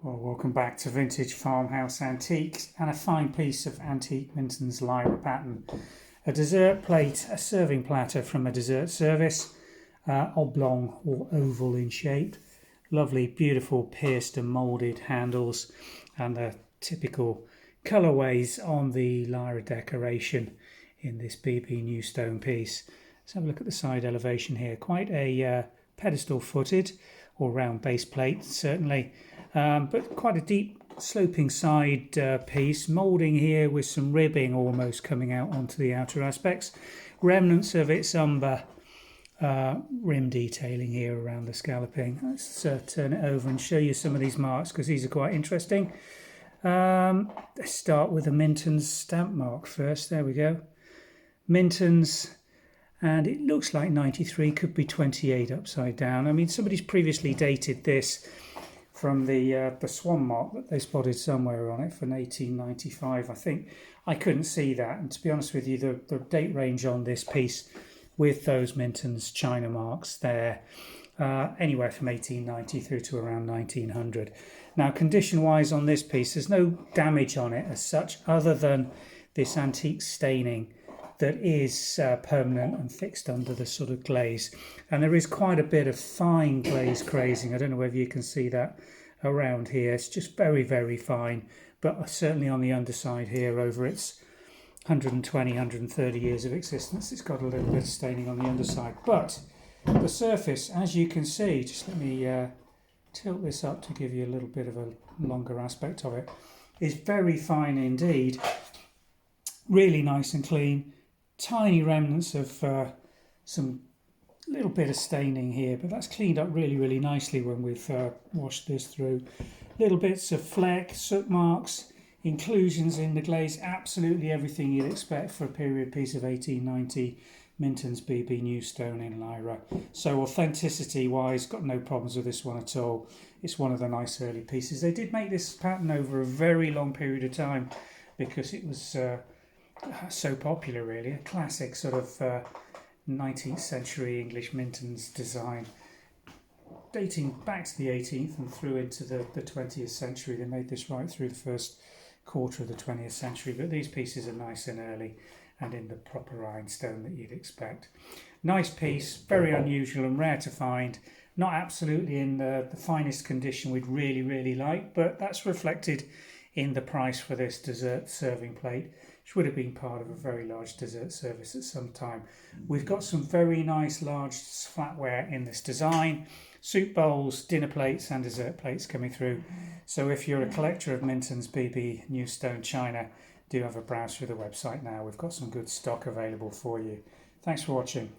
Well, welcome back to Vintage Farmhouse Antiques and a fine piece of antique Mintons Lyre pattern. A dessert plate, a serving platter from a dessert service, oblong or oval in shape. Lovely, beautiful pierced and moulded handles and the typical colourways on the Lyre decoration in this BB new stone piece. Let's have a look at the side elevation here. Quite a pedestal footed or round base plate certainly, but quite a deep sloping side piece, moulding here with some ribbing almost coming out onto the outer aspects, remnants of its umber rim detailing here around the scalloping. Let's turn it over and show you some of these marks because these are quite interesting. Let's start with the Mintons stamp mark first. There we go, Mintons. And it looks like 93, could be 28 upside down. I mean, somebody's previously dated this from the swan mark that they spotted somewhere on it from 1895, I think. I couldn't see that, and to be honest with you, the date range on this piece with those Mintons China marks there, anywhere from 1890 through to around 1900. Now, condition-wise on this piece, there's no damage on it as such, other than this antique staining that is permanent and fixed under the sort of glaze, and there is quite a bit of fine glaze crazing. I don't know whether you can see that around here. It's just very, very fine, but certainly on the underside here, over its 120, 130 years of existence, it's got a little bit of staining on the underside. But the surface, as you can see, just let me tilt this up to give you a little bit of a longer aspect of it, is very fine indeed, really nice and clean. Tiny remnants of some little bit of staining here, but that's cleaned up really, really nicely when we've washed this through. Little bits of fleck, soot marks, inclusions in the glaze, absolutely everything you'd expect for a period piece of 1890 Mintons BB new stone in Lyre. So authenticity wise, got no problems with this one at all. It's one of the nice early pieces. They did make this pattern over a very long period of time because it was so popular, really. A classic sort of 19th century English Mintons design, dating back to the 18th and through into the 20th century. They made this right through the first quarter of the 20th century, but these pieces are nice and early and in the proper ironstone that you'd expect. Nice piece, very unusual and rare to find. Not absolutely in the finest condition we'd really, really like, but that's reflected in the price for this dessert serving plate, which would have been part of a very large dessert service at some time. We've got some very nice large flatware in this design, soup bowls, dinner plates and dessert plates coming through. So if you're a collector of Mintons BB new stone china, do have a browse through the website now. We've got some good stock available for you. Thanks for watching.